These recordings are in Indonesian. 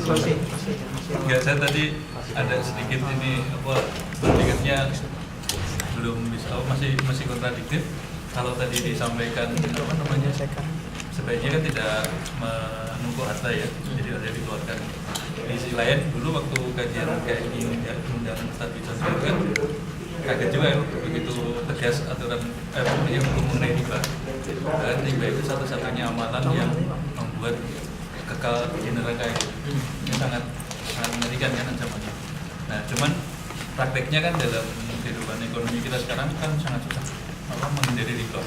Enggak, saya tadi ada sedikit ini berpikirnya belum bisa, masih kontradiktif. Kalau tadi disampaikan sebaiknya kan tidak menumpuk harta ya, jadi harus dikeluarkan. Di sisi lain dulu waktu kajian kayak gini ya, undangan Ustadz Bican kan kaget juga ya, begitu tegas aturan yang mengenai riba. Dan riba itu satu-satunya amalan yang membuat kekal di neraka itu. Ini sangat mengerikan kan ancamannya. Nah, cuman prakteknya kan dalam kehidupan ekonomi kita sekarang kan sangat susah menghindari riba.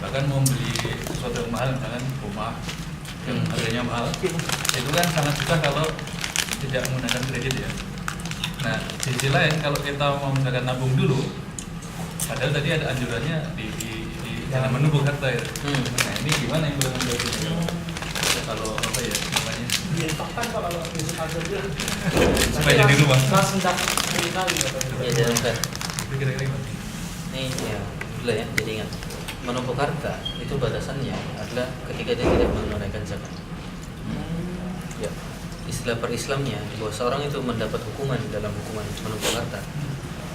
Bahkan mau beli sesuatu yang mahal, misalkan rumah yang harganya mahal, itu kan sangat susah kalau tidak menggunakan kredit ya. Nah, di sisi lain kalau kita mau misalkan nabung dulu, padahal tadi ada anjurannya di jangan menumpuk harta ya. Nah, ini gimana yang belum kalau apa ya namanya? Diletakkan kalau bisa aja. Supaya jadi rumah. Langsung dapat cerita gitu. Ya jangan. Itu kira-kira gimana? Ini ya, dulu ya. Jadi ingat, menumpuk harta itu batasannya adalah ketika dia tidak menunaikan zakat. Ya, istilah per-Islamnya bahwa seorang itu mendapat hukuman dalam hukuman menumpuk harta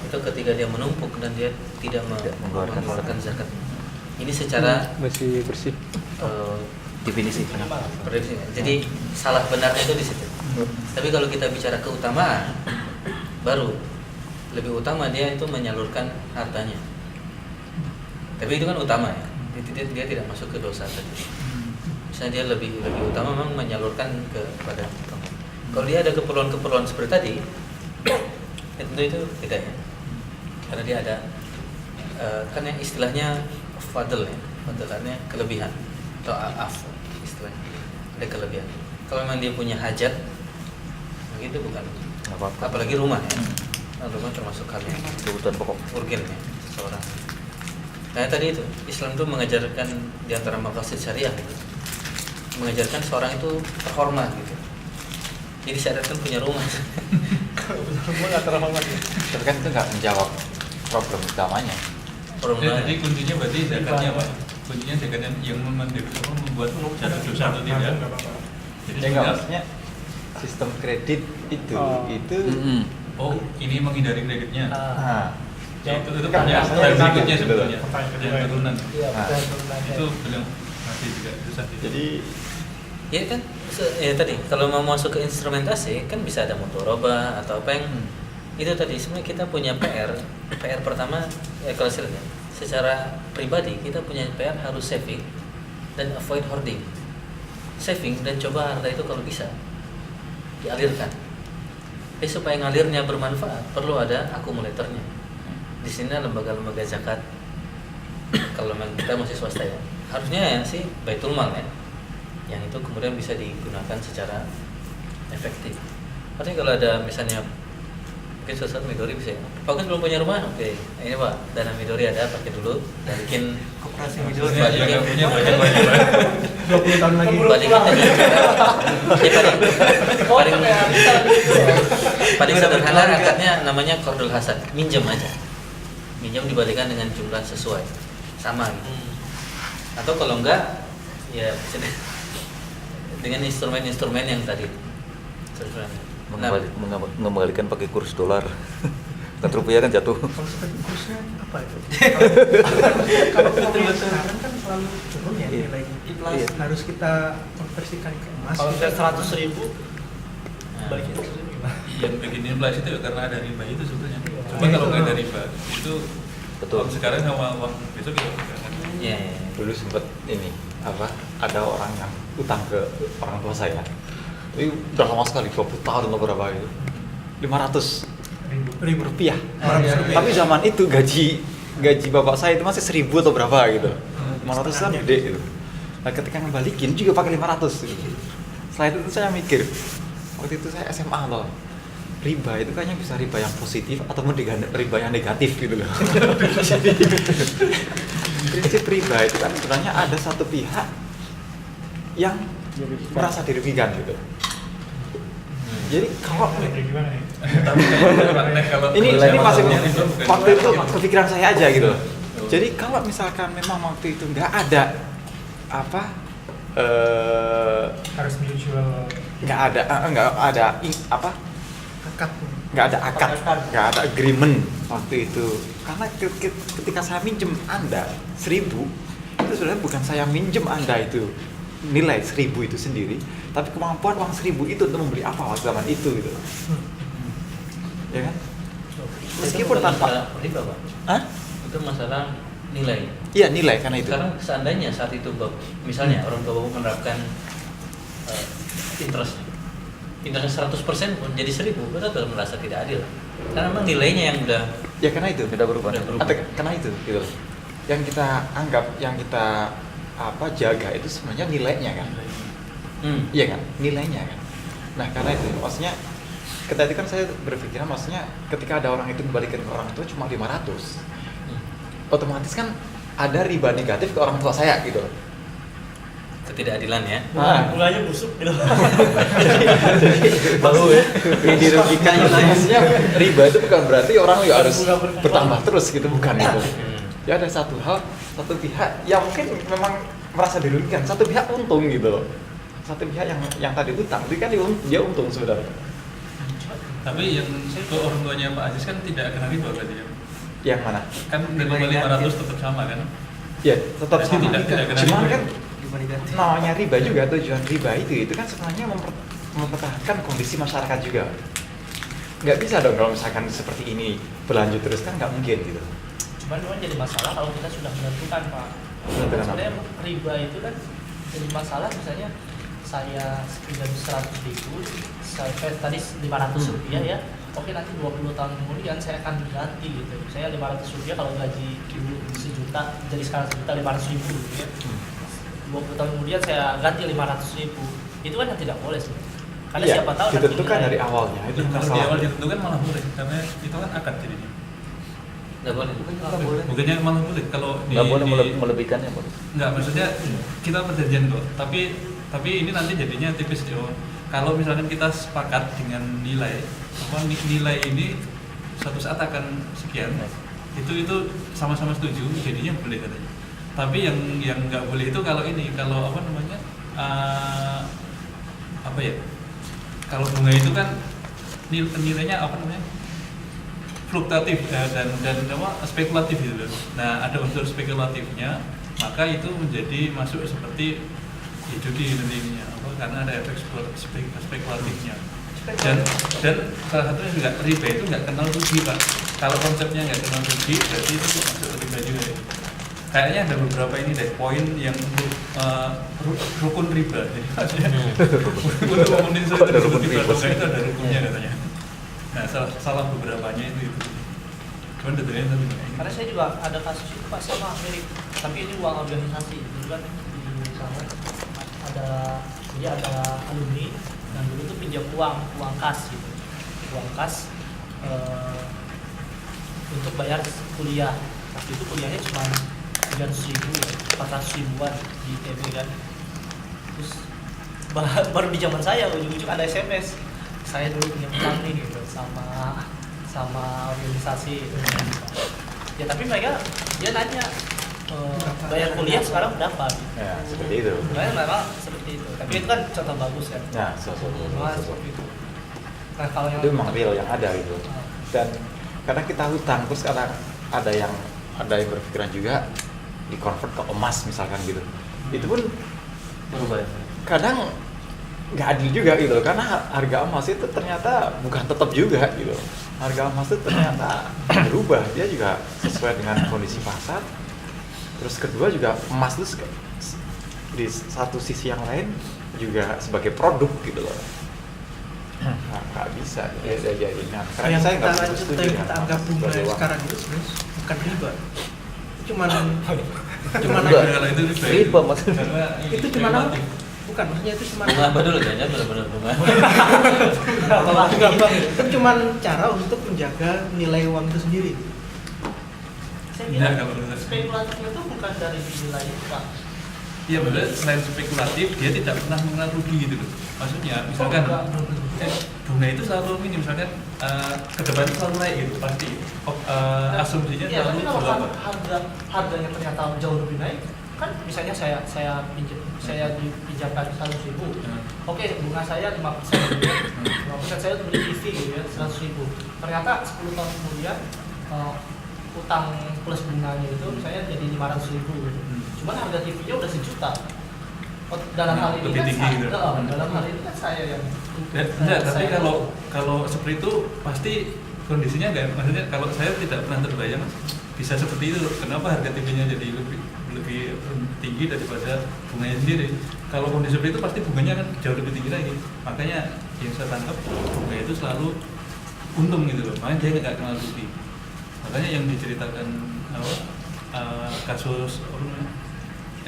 itu ketika dia menumpuk dan dia tidak mengeluarkan zakat. Ini secara masih bersih. Definisi. Jadi salah benarnya itu di situ. Tapi kalau kita bicara keutamaan, baru lebih utama dia itu menyalurkan hartanya. Tapi itu kan utama ya. Dia tidak masuk ke dosa tadi. Misalnya dia lebih utama memang menyalurkan kepada orang. Kalau dia ada keperluan seperti tadi, tentu itu tidak ya. Karena dia ada kan yang istilahnya fadl ya. Fadlannya kelebihan atau af istilahnya. Ada kelebihan. Kalau memang dia punya hajat, begitu bukan. Apalagi rumah ya. Rumah termasuk hal yang Kebutuhan pokok. urgen ya seseorang. Nah tadi itu Islam itu mengajarkan di antara maqasid syariah gitu, mengajarkan seorang itu terhormat gitu. Jadi syarat kan punya rumah. Rumah nggak terhormat ya. Tapi kan itu nggak menjawab problem utamanya. Rumah. Jadi kuncinya berarti zakatnya Pak. Kuncinya zakatnya yang membuat jatuh dosa atau tidak. Jadi Ya nggak, maksudnya sistem kredit itu oh ini menghindari kreditnya. Itu Kan punya biasanya berikutnya gitu. sebetulnya yang turunan. Iya, Itu belum masih juga susah. Jadi Ya kan, ya tadi kalau mau masuk ke instrumentasi kan bisa ada mudharabah atau apa yang itu tadi sebenarnya kita punya PR pertama kalau istilahnya secara pribadi kita punya PR harus saving dan avoid hoarding. Saving dan coba harta itu kalau bisa dialirkan. Tapi supaya ngalirnya bermanfaat perlu ada akumulatornya. Di sini lembaga-lembaga zakat kalau kita masih swasta ya harusnya ya sih baitul mal ya. Yang itu kemudian bisa digunakan secara efektif. Artinya kalau ada misalnya mungkin suatu Midori bisa ya. Bagus belum punya rumah, oke. Nah, ini Pak, dana Midori ada, pakai dulu, balikin koperasi Midori. Balikin punya banyak 20 tahun lagi. Balikin aja. Paling sederhana akadnya namanya qardul hasan, minjem aja. Minjem dibalikan dengan jumlah sesuai, sama gitu. Atau kalau enggak, ya bisa dengan instrumen-instrumen yang tadi mengembalikan pakai kurs dolar. Kan rupiah kan jatuh. Kalau seperti kursnya apa itu? Kalau sekarang kan selalu turun ya nilai inflasi. Harus kita konversikan ke emas. Kalau kita 100.000 balikin 100.000. Yang bikin inflasi itu karena ada riba itu sebetulnya. Cuma kalau nggak ada riba itu Betul. sekarang sama uang besok juga kan. ya. Dulu sempat ini ada orang yang utang ke orang tua saya. Itu udah lama sekali, 20 tahun atau berapa itu. 500.000 rupiah. Tapi zaman itu gaji bapak saya itu masih 1.000 atau berapa gitu. 500 kan gede gitu. Nah ketika ngembalikin juga pakai 500 gitu. Setelah itu saya mikir, waktu itu saya SMA loh. Riba itu kayaknya bisa riba yang positif atau riba yang negatif gitu loh. Jadi prinsip riba itu kan sebenarnya ada satu pihak yang merasa dirugikan gitu. Jadi kalau ini masih waktu itu kepikiran saya aja gitu. Jadi kalau misalkan memang waktu itu nggak ada harus mutual nggak ada apa, Akad. nggak ada akad, nggak ada agreement waktu itu. Karena ketika saya minjem Anda 1.000, itu sebenarnya bukan saya minjem Anda itu nilai 1.000 itu sendiri, tapi kemampuan uang 1.000 itu untuk membeli apa waktu zaman itu gitu. Ya kan? Meskipun itu bukan tanpa masalah riba, Pak. Hah? Itu masalah nilai. Iya, nilai karena itu. Sekarang seandainya saat itu misalnya orang tua Bapak menerapkan interest 100% pun jadi 1.000, kita tetap merasa tidak adil. Karena memang nilainya yang udah Ya karena itu Udah berubah. Karena itu gitu. Yang kita anggap, yang kita jaga itu sebenarnya nilainya kan. Iya kan? Nilainya kan. Nah, karena itu maksudnya ketika itu kan saya berpikiran maksudnya ketika ada orang itu kembalikan ke orang tua cuma 500. Otomatis kan ada riba negatif ke orang tua saya gitu. ketidakadilan ya. Bunganya busuk gitu. Bau ya. Yang dirugikan maksudnya riba itu bukan berarti orang ya harus bertambah terus gitu, bukan gitu. Ya ada satu pihak yang mungkin memang merasa dirugikan, satu pihak untung gitu loh. Satu pihak yang tadi utang, itu kan dia untung sebenarnya. Tapi yang ke orang tuanya Pak Aziz kan tidak kena riba berarti ya? Yang mana? Kan dari 500 tetap sama kan? Ya tetap Jadi sama. tidak kena Cuman riba. kan namanya riba juga, tujuan riba itu kan sebenarnya mempertahankan kondisi masyarakat juga. Nggak bisa dong kalau misalkan seperti ini berlanjut terus, kan nggak mungkin gitu. Cuman memang jadi masalah kalau kita sudah menentukan, Pak. Menentukan apa? Sebenarnya riba itu kan jadi masalah, misalnya saya pinjam 100.000, saya tadi 500 rupiah ya. Oke, nanti 20 tahun kemudian saya akan ganti gitu. Saya 500 rupiah kalau gaji dulu 1 juta, jadi sekarang 1 juta 500 ribu gitu ya. 20 tahun kemudian saya ganti 500 ribu. Itu kan yang tidak boleh sebenarnya. Karena Iya, siapa tahu ditentukan nanti dari awalnya itu Kalau di masalah. awal ditentukan malah boleh, karena itu kan akad jadinya. Nggak boleh. Bukannya malah boleh kalau Nggak boleh melebihkannya boleh. Enggak, maksudnya kita perjanjian kok. Tapi ini nanti jadinya tipis yo. Kalau misalkan kita sepakat dengan nilai ini suatu saat akan sekian, itu sama-sama setuju, jadinya boleh katanya. Tapi yang nggak boleh itu kalau kalau bunga itu kan nilainya fluktuatif dan spekulatif gitu. Nah, ada unsur spekulatifnya, maka itu menjadi masuk seperti judi nantinya karena ada efek spekulatifnya. Dan salah satunya juga riba itu nggak kenal rugi, Pak. Kalau konsepnya nggak kenal rugi, berarti itu masuk riba juga ya. Kayaknya ada beberapa ini deh poin yang rukun riba. Jadi maksudnya untuk memenuhi rukun riba itu ada rukunnya katanya. Nah, salah beberapanya itu. Cuman detailnya tapi karena saya juga ada kasus itu Pak, sama mirip, tapi ini uang organisasi. Dulu kan di sana ada alumni yang dulu tuh pinjam uang kas gitu, uang kas untuk bayar kuliah. Waktu itu kuliahnya cuma 300 ribu ya, 400 ribuan di ITB kan. Terus baru di zaman saya ujung-ujung ada SMS, saya dulu punya utang nih gitu sama organisasi itu. Ya tapi mereka dia nanya bayar kuliah sekarang berapa? Ya, seperti itu. Memang seperti itu. Tapi itu kan contoh bagus kan. Nah, Seperti itu. Nah kalau yang itu memang real yang ada gitu. Dan kadang kita hutang terus kadang ada yang berpikiran juga di convert ke emas misalkan gitu. Itu pun Berubah ya. kadang nggak adil juga gitu, karena harga emas itu ternyata bukan tetap juga gitu. Harga emas itu ternyata berubah, dia juga sesuai dengan kondisi pasar. Terus kedua juga emas itu di satu sisi yang lain juga sebagai produk gitu loh. Nggak bisa jadi ingat. Karena Yang saya kita nggak lanjut setuju yang dengan kita anggap bunga sebagai uang. sekarang itu sebenarnya bukan riba. Cuman Bunga. kalau itu Riba maksudnya. Karena itu cuma apa? Bukan, maksudnya itu cuma Bunga apa dulu kayaknya benar-benar bunga. itu cuma cara untuk menjaga nilai uang itu sendiri. saya Iya, kira kalau benar. spekulatifnya itu bukan dari nilai itu Pak. Iya benar, selain spekulatif dia tidak pernah mengenal rugi gitu loh. Maksudnya misalkan bunga itu selalu ini misalkan ke depan itu selalu naik gitu pasti. Asumsinya Ya, selalu tapi kalau berapa? harganya ternyata jauh lebih naik, kan misalnya saya dipinjamkan 100.000. Oke, bunga saya 5%. 5% saya untuk beli TV gitu ya, 100.000. Ternyata 10 tahun kemudian utang plus bunganya itu misalnya jadi 500.000 gitu. Cuman harga TV-nya udah 1 juta. Dalam hal ini lebih kan tinggi gitu. dalam hal ini kan saya yang Enggak, tapi kalau seperti itu pasti kondisinya enggak, maksudnya kalau saya tidak pernah terbayang bisa seperti itu. Kenapa harga TV-nya jadi lebih tinggi daripada bunganya sendiri? Kalau kondisi seperti itu pasti bunganya kan jauh lebih tinggi lagi. Makanya yang saya tangkap bunga itu selalu untung gitu loh. Makanya dia nggak kenal rugi. Makanya yang diceritakan kasus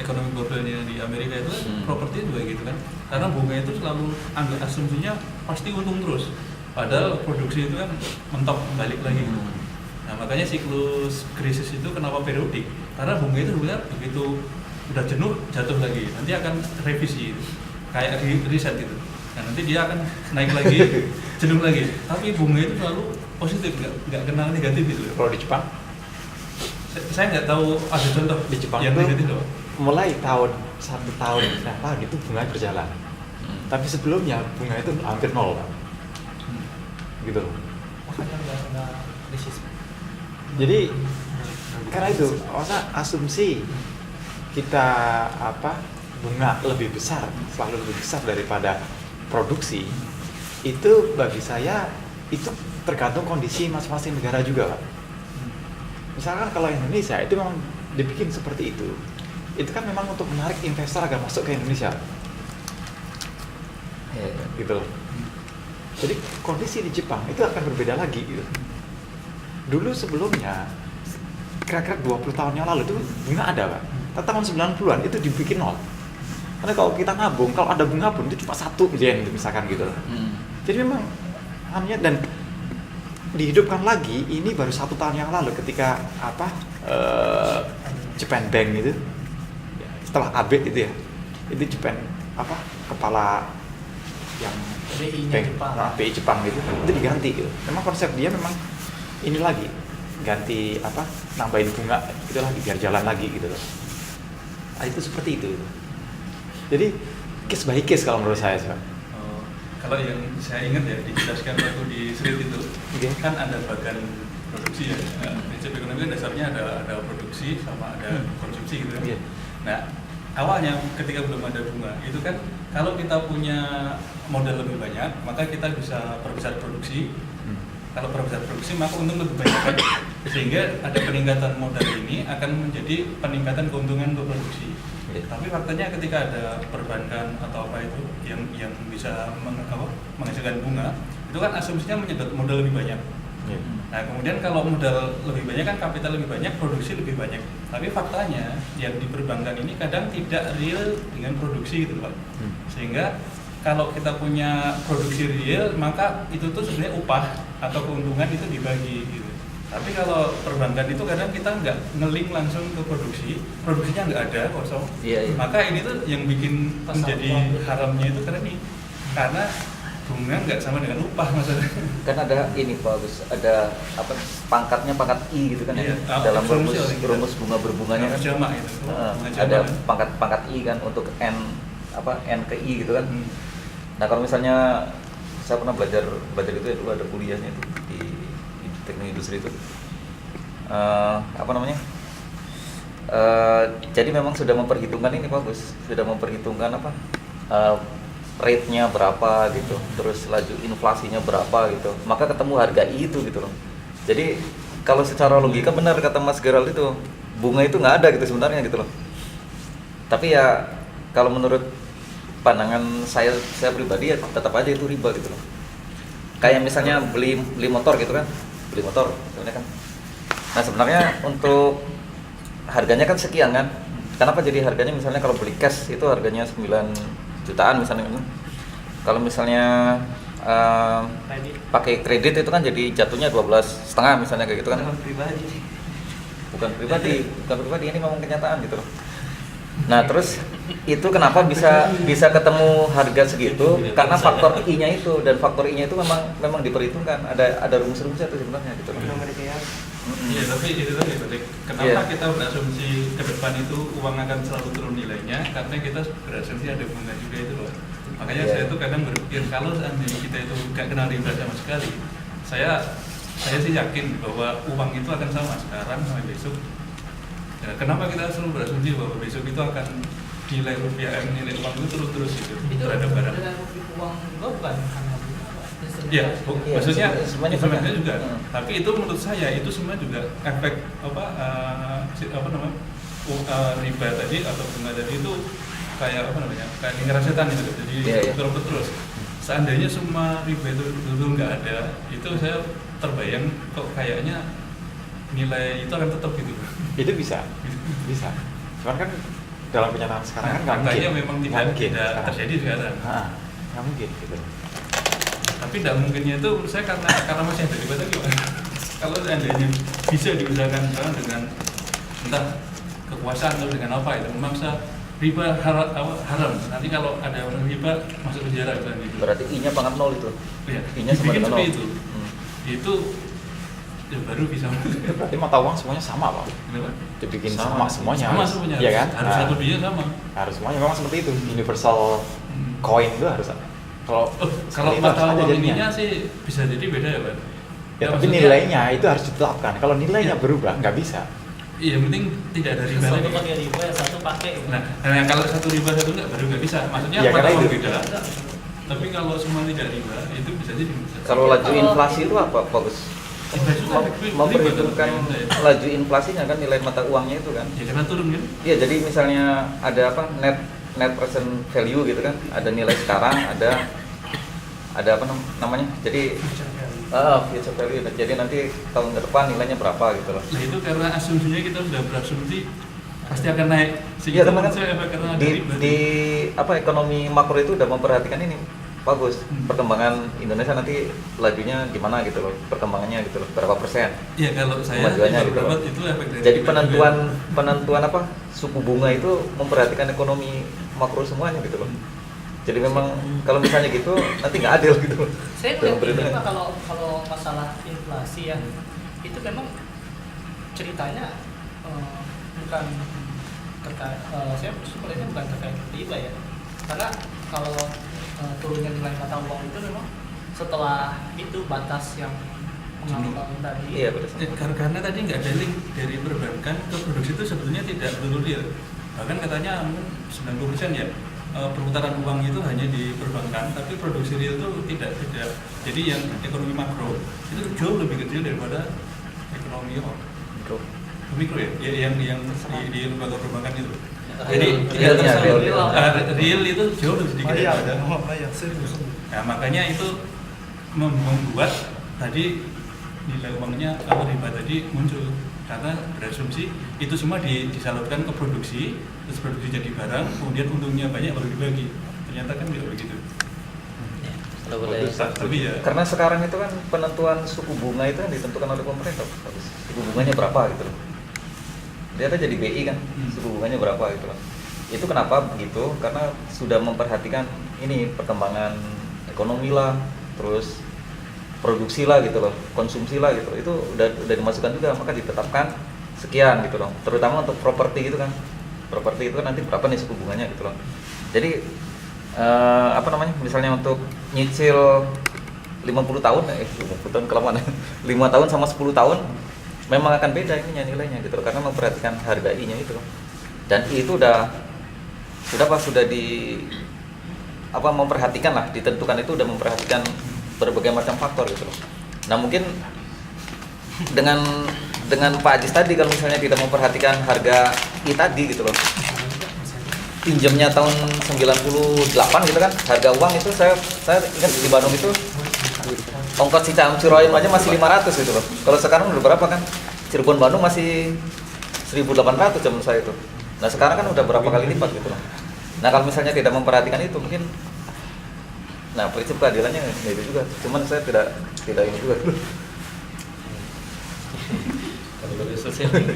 ekonomi globalnya di Amerika itu properti juga gitu kan, karena bunga itu selalu anggap asumsinya pasti untung terus, padahal produksi itu kan mentok balik lagi gitu. Nah makanya siklus krisis itu kenapa periodik, karena bunga itu sebenarnya begitu udah jenuh jatuh lagi, nanti akan revisi gitu. Kayak riset gitu. Nah nanti dia akan naik lagi, jenuh lagi, tapi bunga itu selalu positif, nggak kenal negatif gitu. Kalau di Jepang, Saya nggak tahu ada contoh di Jepang yang itu negatif loh. mulai tahun 1 tahun berapa gitu bunga berjalan, tapi sebelumnya bunga itu hampir nol, Pak. Gitu loh. makanya nggak krisis. Jadi karena itu masa asumsi kita bunga lebih besar, selalu lebih besar daripada produksi, itu bagi saya itu tergantung kondisi masing-masing negara juga, Pak. Misalkan kalau Indonesia itu memang dibikin seperti itu kan memang untuk menarik investor agar masuk ke Indonesia, gitu loh. Jadi kondisi di Jepang itu akan berbeda lagi gitu. Dulu sebelumnya kira-kira 20 tahun yang lalu itu bunga ada, Pak. Tahun 90-an itu dibikin nol. Karena kalau kita nabung, kalau ada bunga pun itu cuma 1 yen misalkan gitu loh. Jadi memang namanya, dan dihidupkan lagi ini baru 1 tahun yang lalu ketika Japan Bank itu setelah Abe itu ya, itu Japan kepala yang BI-nya bank Jepang. BI Jepang itu diganti gitu. Memang konsep dia memang ini lagi ganti nambahin bunga itu lagi biar jalan lagi gitu loh. Nah, itu seperti itu. Jadi case by case kalau menurut saya sih, Pak. Kalau yang saya ingat ya dijelaskan waktu di Street itu kan ada bagian produksi ya. Prinsip ekonomi kan dasarnya ada produksi sama ada konsumsi gitu kan. Nah awalnya ketika belum ada bunga itu kan kalau kita punya modal lebih banyak maka kita bisa perbesar produksi. Kalau perbesar produksi maka untung lebih banyak kan? Sehingga ada peningkatan modal ini akan menjadi peningkatan keuntungan untuk produksi. Tapi faktanya ketika ada perbankan atau apa itu yang bisa menghasilkan bunga, itu kan asumsinya menyedot modal lebih banyak. Nah kemudian kalau modal lebih banyak kan kapital lebih banyak, produksi lebih banyak. Tapi faktanya yang di perbankan ini kadang tidak real dengan produksi gitu Pak. Sehingga kalau kita punya produksi real maka itu tuh sebenarnya upah atau keuntungan itu dibagi gitu. Tapi kalau perbankan itu kadang kita nggak ngeling langsung ke produksinya nggak ada kosong. Maka ini tuh yang bikin menjadi haramnya itu karena bunga nggak sama dengan upah maksudnya. Kan ada ini Pak Agus, ada pangkat I gitu kan ya. Dalam rumus bunga berbunganya kan. Jamak itu. Ada pangkat I kan untuk N ke I gitu kan. Nah kalau misalnya saya pernah belajar itu ya, dulu ada kuliahnya itu di teknik industri itu jadi memang sudah memperhitungkan ini Pak Gus, sudah memperhitungkan rate-nya berapa gitu, terus laju inflasinya berapa gitu, maka ketemu harga I itu gitu loh. Jadi kalau secara logika benar kata Mas Gerald itu, bunga itu nggak ada gitu sebenarnya gitu loh. Tapi ya kalau menurut pandangan saya pribadi ya tetap aja itu riba gitu loh. Kayak misalnya beli motor gitu kan, beli motor sebenarnya kan. Nah sebenarnya untuk harganya kan sekian kan. Kenapa jadi harganya misalnya kalau beli cash itu harganya 9 jutaan misalnya kan. Kalau misalnya pakai kredit itu kan jadi jatuhnya 12,5 misalnya kayak gitu kan. Bukan pribadi, ini memang kenyataan gitu loh. Nah terus itu kenapa bisa ketemu harga segitu karena faktor I-nya itu, dan faktor I-nya itu memang diperhitungkan, ada rumus-rumusnya itu sebenarnya gitu loh. Iya, tapi itu tadi balik. Kenapa Iya. kita berasumsi ke depan itu uang akan selalu turun nilainya? Karena kita berasumsi ada bunga juga itu loh. Makanya Iya. saya tuh kadang berpikir kalau seandainya kita itu nggak kenal riba sama sekali, saya sih yakin bahwa uang itu akan sama sekarang sampai besok. Ya, kenapa kita selalu berasumsi bahwa besok itu akan nilai rupiah, nilai uang itu terus gitu Itu terhadap barang? dengan uang gua bukan hanya bunga, Pak. Iya, Iya, maksudnya semuanya instrumennya benar. juga. Hmm. Tapi itu menurut saya itu semua juga efek apa namanya riba tadi atau bunga tadi itu kayak apa namanya kayak lingkaran setan gitu. Jadi Iya, iya. terus. Seandainya semua riba itu dulu nggak ada, itu saya terbayang kok kayaknya nilai itu akan tetap gitu. Itu bisa. Cuman kan dalam kenyataan sekarang kan nggak Faktanya mungkin. memang Nggak mungkin tidak sekarang. terjadi sekarang. Nggak mungkin gitu. Tapi tidak mungkinnya itu menurut saya karena masih ada riba tadi, Pak. Kalau seandainya bisa diusahakan misalnya dengan entah kekuasaan atau dengan apa itu memaksa riba haram. Nanti kalau ada orang riba masuk penjara gitu. Berarti I-nya pangkat 0 itu. Iya, I-nya sama dibikin dengan seperti 0. itu. Itu ya baru bisa. Berarti mata uang semuanya sama, Pak. Kenapa? Dibikin sama semuanya. Sama semuanya. Iya kan? Harus satu dia sama. Harus semuanya memang seperti itu. Universal coin itu harus ada. Kalau Kalau seperti itu mata harus ada uang jadinya. ininya sih bisa jadi beda ya, Pak. Ya, tapi maksudnya- nilainya itu harus ditetapkan. Kalau nilainya Iya. berubah nggak bisa. Iya, yang penting tidak ada riba Satu lagi. pakai riba, yang satu pakai. Nah, kalau satu riba satu enggak baru nggak bisa. Maksudnya Ya, mata karena uang itu. beda. Tapi kalau semua tidak riba itu bisa jadi bisa. Kalau laju inflasi itu apa, Pak Gus? Memperhitungkan laju inflasinya kan nilai mata uangnya itu kan. Ya karena turun kan? Iya, jadi misalnya ada apa net present value gitu kan, ada nilai sekarang, ada apa namanya? Jadi future value. Jadi nanti tahun ke depan nilainya berapa gitu loh. Nah itu karena asumsinya kita sudah berasumsi pasti akan naik. Iya, teman kan saya karena ada di, riba. di apa ekonomi makro itu udah memperhatikan ini bagus perkembangan Indonesia nanti lajunya gimana gitu loh, perkembangannya gitu loh, berapa persen. Iya kalau saya Kemajuannya baru gitu. dapat itu efek dari Jadi riba penentuan apa suku bunga itu memperhatikan ekonomi makro semuanya gitu loh. Jadi memang kalau misalnya gitu nanti nggak adil gitu loh. Saya Dalam melihat ini perhitungan. Pak, kalau masalah inflasi ya, itu memang ceritanya bukan terkait, saya melihatnya bukan terkait riba ya, karena kalau turunnya nilai mata uang itu memang setelah itu batas yang mengambang tadi. Iya betul. Karena tadi nggak ada link dari perbankan ke produksi itu sebetulnya tidak betul real. Bahkan katanya mungkin 90% ya perputaran uang itu hanya di perbankan, tapi produksi real itu tidak. Jadi yang ekonomi makro itu jauh lebih kecil daripada ekonomi mikro ya, yang di lembaga perbankan itu. Jadi Realnya, real itu jauh lebih sedikit daripada. Nah makanya itu membuat tadi nilai uangnya atau riba tadi muncul karena berasumsi itu semua disalurkan ke produksi, terus produksi jadi barang, kemudian untungnya banyak baru dibagi. Ternyata kan tidak begitu. Kalau boleh. Tapi ya Karena sekarang itu kan penentuan suku bunga itu kan ditentukan oleh pemerintah. Suku bunganya berapa gitu loh. Dia kan jadi BI kan, suku bunganya berapa gitu loh. Itu kenapa begitu? Karena sudah memperhatikan ini perkembangan ekonomi lah, terus produksi lah gitu loh, konsumsi lah gitu loh. Itu udah dimasukkan juga, maka ditetapkan sekian gitu loh. Terutama untuk properti gitu kan. Properti itu kan nanti berapa nih suku bunganya gitu loh. Jadi apa namanya? Misalnya untuk nyicil 50 tahun 50 tahun kelamaan 5 tahun sama 10 tahun memang akan beda ininya nilainya gitu loh, karena memperhatikan harga I-nya itu loh. Dan I itu sudah di apa memperhatikan lah, ditentukan itu udah memperhatikan berbagai macam faktor gitu loh. Nah, mungkin dengan Pak Ajis tadi kalau misalnya tidak memperhatikan harga I tadi gitu loh. Pinjamnya tahun 98 gitu kan, harga uang itu saya ingat di Bandung itu ongkos Ciroyom aja masih 500 gitu loh. Kalau sekarang udah berapa kan? Cirebon Bandung masih 1.800 zaman saya itu. Nah sekarang kan udah berapa kali lipat gitu loh. Nah kalau misalnya tidak memperhatikan itu mungkin, nah prinsip keadilannya itu juga. Cuman saya tidak ini juga.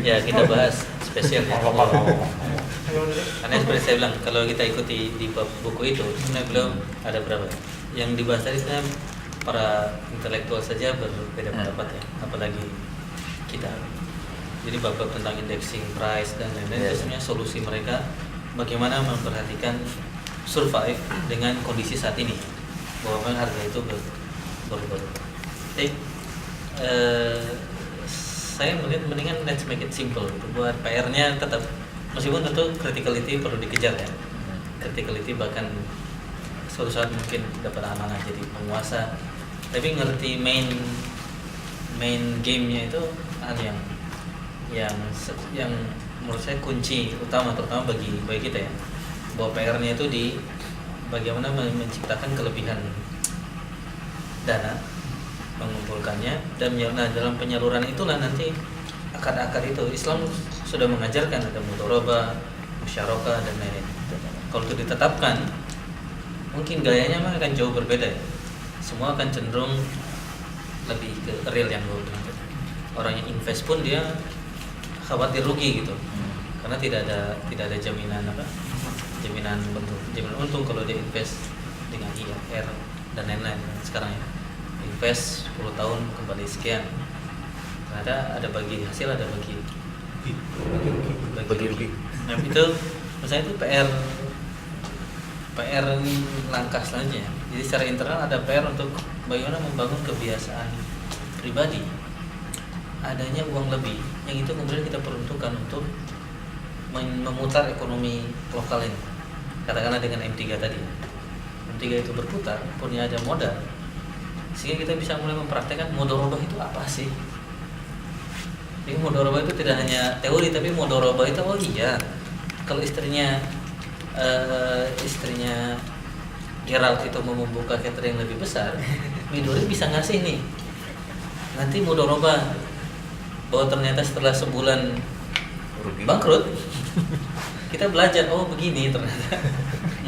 Ya kita bahas spesial ya. Karena seperti saya bilang, kalau kita ikuti di bab buku itu sebenarnya belum ada berapa yang dibahas tadi. Sebenarnya para intelektual saja berbeda pendapat ya, apalagi kita. Jadi bab tentang indexing price dan lain-lain itu sebenarnya solusi mereka bagaimana memperhatikan survive dengan kondisi saat ini bahwa memang harga itu berubah. Jadi saya melihat mendingan let's make it simple gitu. Buat PR-nya tetap meskipun tentu criticality perlu dikejar ya. Criticality bahkan suatu saat mungkin dapat amanah jadi penguasa, tapi ngerti main gamenya itu hal yang menurut saya kunci utama terutama bagi kita ya, bahwa PR-nya itu di bagaimana menciptakan kelebihan dana, mengumpulkannya dan dalam penyaluran itulah nanti akar-akar itu Islam sudah mengajarkan ada mudharabah, musyarakah dan lain-lain. Kalau itu ditetapkan mungkin gayanya mah akan jauh berbeda ya. Semua akan cenderung lebih ke real yang gue bilang. Orang yang invest pun dia khawatir rugi gitu, karena tidak ada jaminan jaminan untung kalau dia invest dengan IRR dan lain-lain. Sekarang ya invest 10 tahun kembali sekian, ada bagi hasil, ada bagi rugi. Nah itu menurut saya itu PR langkah selanjutnya. Jadi secara internal ada PR untuk bagaimana membangun kebiasaan pribadi adanya uang lebih yang itu kemudian kita peruntukkan untuk memutar ekonomi lokal ini. Katakanlah dengan M3 tadi, M3 itu berputar, punya ada modal, sehingga kita bisa mulai mempraktekkan mudharabah itu apa sih. Jadi mudharabah itu tidak hanya teori, tapi mudharabah itu kalau istrinya Gerald itu mau membuka catering lebih besar, Midori bisa ngasih nih nanti mudharabah bahwa ternyata setelah sebulan bangkrut kita belajar begini ternyata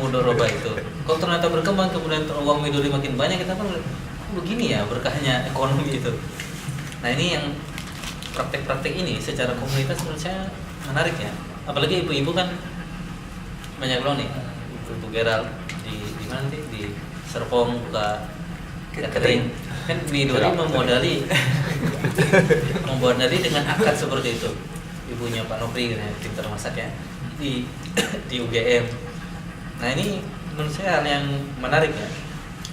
mudharabah itu. Kalau ternyata berkembang kemudian uang Midori makin banyak, kita kan begini ya berkahnya ekonomi itu. Nah ini yang praktek-praktek ini secara komunitas menurut saya menarik ya. Apalagi ibu-ibu kan banyak loh nih, Ibu Gerald di mana nih, di Serpong buka catering kan Midori memodali dengan akad seperti itu. Ibunya Pak Nopri kan pintar masak ya di UGM. Nah ini menurut saya hal yang menarik ya,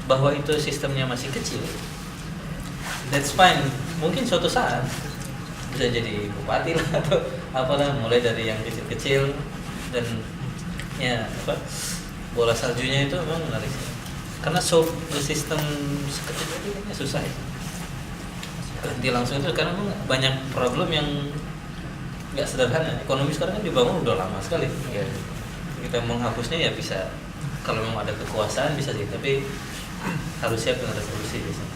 bahwa itu sistemnya masih kecil. That's fine. Mungkin suatu saat bisa jadi bupati lah atau apalah, mulai dari yang kecil-kecil dan ya bola saljunya itu memang menarik karena sistem sekecil itu kayaknya susah ya. Berhenti langsung itu karena memang banyak problem yang nggak sederhana. Ekonomi sekarang kan dibangun udah lama sekali ya. Kita menghapusnya ya bisa, kalau memang ada kekuasaan bisa sih, tapi harus siap dengan revolusi biasanya.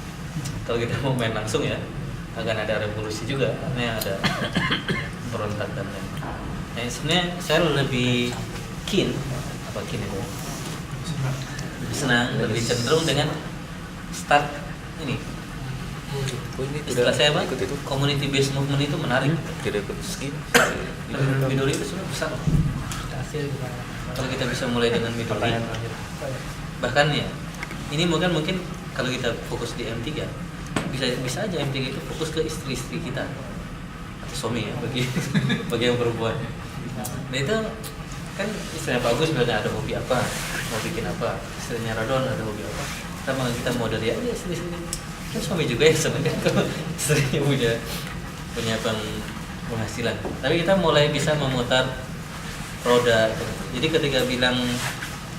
Kalau kita mau main langsung ya akan ada revolusi juga karena ada berontak dan lain. Nah, sebenarnya saya lebih keen itu senang, lebih cenderung dengan start ini. Istilah saya apa? Community based movement itu menarik. Tidak ikut skin. Midori itu sebenarnya besar. Kalau kita bisa mulai dengan Midori, bahkan ya ini mungkin kalau kita fokus di M3 bisa aja M3 itu fokus ke istri-istri kita atau suami ya, bagi yang perempuan. Nah itu kan istrinya Pak Agus bilang ada hobi apa, mau bikin apa, istrinya Radon ada hobi apa, kita model aja istri-istri kan suami juga ya sebenarnya kalau istrinya punya penghasilan. Tapi kita mulai bisa memutar roda. Jadi ketika bilang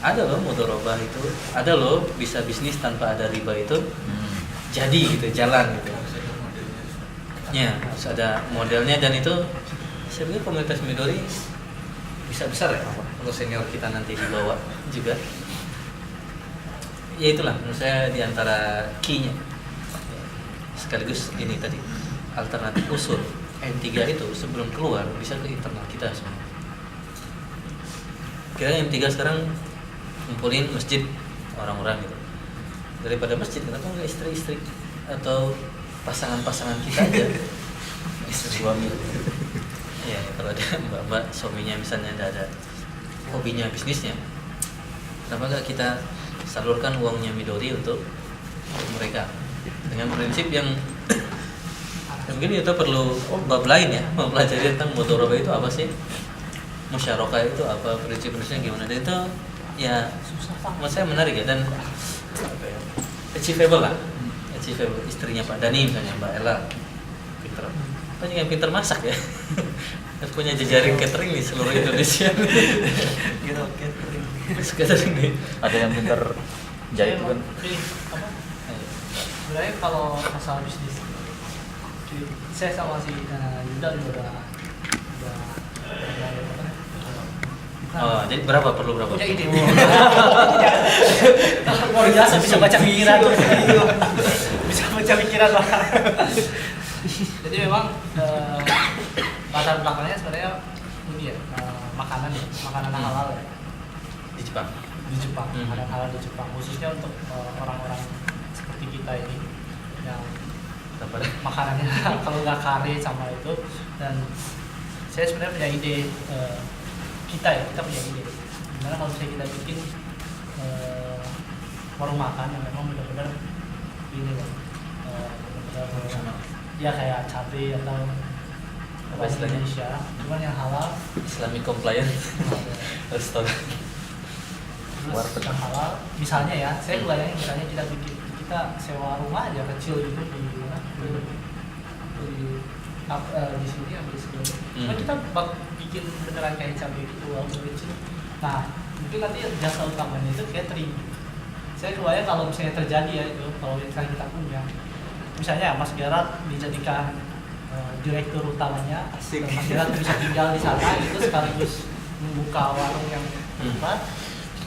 ada loh mudharabah itu, ada loh bisa bisnis tanpa ada riba itu, jadi gitu, jalan gitu. Ya harus ada modelnya, dan itu sebenarnya komunitas Midori bisa besar ya kalau senior kita nanti dibawa juga. Ya itulah menurut saya diantara key-nya. Sekaligus ini tadi alternatif usul M3 itu sebelum keluar bisa ke internal kita sebenarnya. Kira M3 sekarang ngumpulin masjid orang-orang gitu. Daripada masjid kenapa nggak istri-istri atau pasangan-pasangan kita aja? Istri suami. Ya kalau ada mbak-mbak suaminya misalnya ada hobinya bisnisnya, kenapa nggak kita salurkan uangnya Midori untuk mereka dengan prinsip yang Mungkin itu perlu bab lain ya, mempelajari tentang mudharabah itu apa sih, musyarakah itu apa, prinsip-prinsipnya gimana. Dan itu ya menurut saya menarik ya, dan achievable lah, achievable. Istrinya Pak Dani misalnya, Mbak Ella, pinter, banyak yang pinter masak ya. Dan punya jejaring catering di seluruh Indonesia. Gitu, catering. Catering nih. Ada yang pinter jahit kan. Sebenarnya kalau masalah bisnis, saya sama si Yuda juga udah Oh, jadi berapa, perlu berapa? punya ide. Luar biasa, bisa baca pikiran tuh. Bisa baca pikiran lah. Jadi memang latar belakangnya sebenarnya ini ya, makanan halal ya. Di Jepang. Di Jepang, makanan halal di Jepang, khususnya untuk orang-orang seperti kita ini yang makanannya kalau nggak kare sama itu. Dan saya sebenarnya punya ide, kita punya ide gimana kalau misalnya kita bikin warung makan yang memang benar-benar ini loh, benar-benar ya kayak cabai atau apa istilahnya Indonesia, cuman yang halal, Islamic compliant restoran. terus yang halal. Misalnya ya, saya bayangin misalnya kita sewa rumah aja kecil gitu di mana, di sini ambil sebelum. Cuma kita bikin beneran kayak cabai gitu, walaupun kecil. Nah, mungkin nanti jasa utamanya itu catering. Saya kebayang kalau misalnya terjadi ya itu, kalau misalnya kita punya, misalnya Mas Gerard dijadikan direktur utamanya, dan Mas Gerard bisa tinggal di sana itu sekaligus membuka warung yang hebat.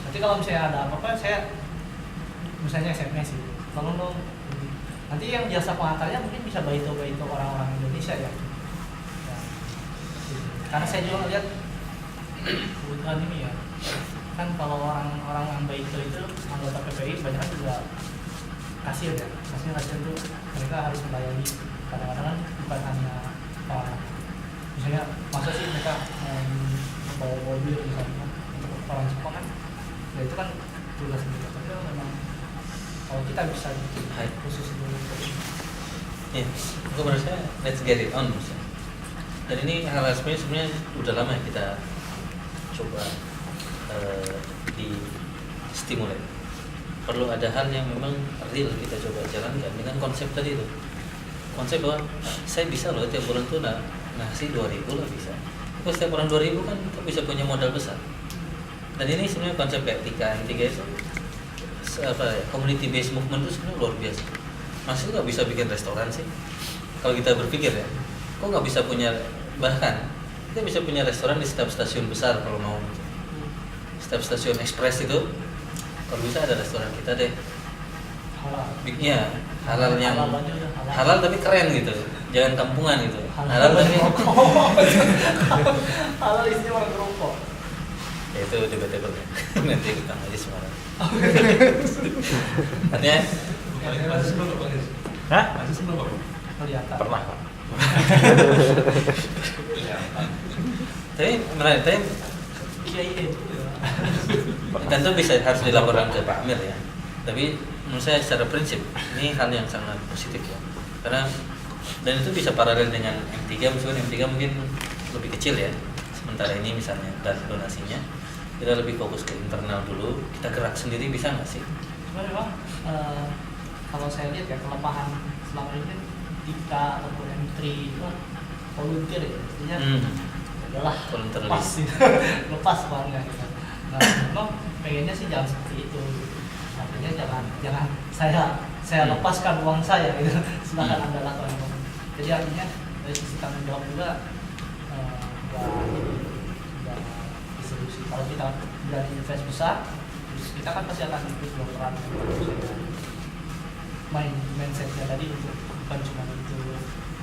Nanti kalau misalnya ada apa-apa, saya misalnya SMS gitu, tolong dong. Nanti yang jasa pengantarnya mungkin bisa baito-baito orang-orang Indonesia ya. Nah, karena saya juga lihat kebutuhan ini ya. Kan kalau orang-orang yang baito itu anggota PPI banyak juga kasir ya. Kasir itu mereka harus melayani. Kadang-kadang kan bukan hanya misalnya masa sih mereka membawa mobil misalnya untuk orang Jepang kan, ya itu kan tugas mereka. Tapi memang kalau kita bisa khusus dulu. Ya, aku menurut saya let's get it on. Dan ini hal sebenarnya udah lama ya kita coba di stimulate. Perlu ada hal yang memang real kita coba jalankan dengan konsep tadi itu. Konsep bahwa saya bisa loh tiap bulan tuh ngasih 2.000 lah bisa. Terus setiap orang 2.000 kan kita bisa punya modal besar. Dan ini sebenarnya konsep kayak M3 itu apa ya, community based movement itu sebenarnya luar biasa. Masih nggak bisa bikin restoran sih? Kalau kita berpikir ya, kok nggak bisa punya, bahkan kita bisa punya restoran di setiap stasiun besar kalau mau. Setiap stasiun ekspres itu, kalau bisa ada restoran kita deh. Halal. Iya, halal yang Halal aja udah, halal. halal tapi keren gitu, jangan kampungan gitu. Halal tapi halal isinya orang rokok. ya itu debatable ya. Nanti kita aja semarang. Artinya, Masih belum Pak Nis? Hah? Masih belum Pak? Kelihatan. Pernah Pak. tapi menarik, tapi Kiai itu. tentu bisa harus dilaporkan ke Pak Amir ya. Tapi menurut saya secara prinsip ini hal yang sangat positif ya. Karena dan itu bisa paralel dengan M3, meskipun M3 mungkin lebih kecil ya. Sementara ini misalnya dan donasinya kita lebih fokus ke internal dulu, kita gerak sendiri bisa nggak sih? Cuma memang kalau saya lihat ya kelemahan selama ini kan Dika ataupun M3 itu kan volunteer ya, artinya adalah Volunteer lepas gitu. Lepas uangnya gitu. Nah, memang pengennya sih jangan seperti itu. Artinya jangan saya lepaskan uang saya gitu. Silakan Anda lakukan. Jadi artinya dari sisi tanggung jawab juga nggak distribusi. Kalau kita berani invest besar, terus kita kan pasti akan ikut berperan. Mindsetnya tadi untuk bukan cuma itu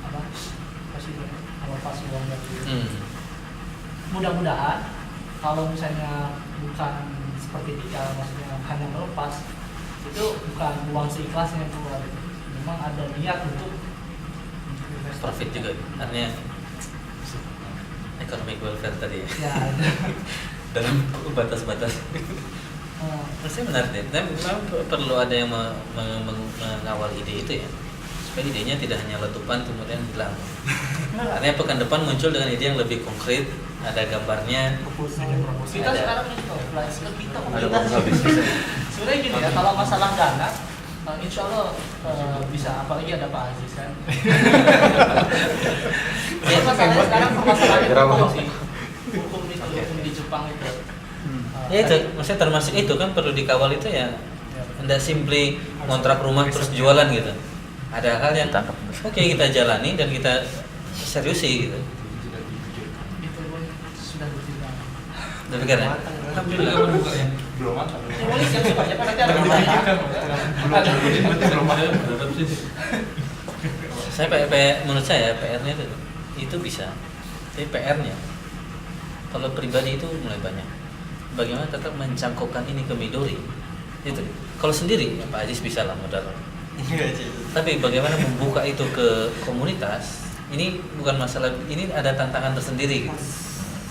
apa sih melepas uang dari mudah-mudahan kalau misalnya bukan seperti kita, maksudnya hanya melepas itu bukan uang seikhlasnya keluar, memang ada niat untuk investasi. Profit juga, artinya economic welfare tadi ya. Ya, Dalam batas-batas. Menurut saya menarik deh. Dan memang perlu ada yang mengawal ide itu ya. supaya idenya tidak hanya letupan kemudian hilang. Artinya pekan depan muncul dengan ide yang lebih konkret, ada gambarnya. Kita sekarang ini kita Ada komunitas. proposal bisnis. Sebenarnya gini ya, kalau masalah dana, insya Allah bisa, apalagi ada Pak Aziz kan. Ya, masalahnya sekarang permasalahannya hukum sih. Hukum itu, hukum di Jepang itu. Ya itu, maksudnya termasuk itu kan perlu dikawal itu ya. Tidak simply kontrak rumah terus jualan gitu. Ada hal yang Ditangkap. oke kita jalani dan kita seriusi gitu. Itu pun sudah berjalan. Udah pikir ya? Alhamdulillah kapan buka ya? Belum ada. Ya, boleh siap-siap aja kan nanti ada Belum masalah. belum ada berharap sih. Saya menurut saya PR-nya itu bisa. Tapi PR-nya kalau pribadi itu mulai banyak. Bagaimana tetap mencangkokkan ini ke Midori? Itu. Kalau sendiri ya Pak Aziz bisa lah modal. Tapi bagaimana membuka itu ke komunitas? Ini bukan masalah, ini ada tantangan tersendiri gitu.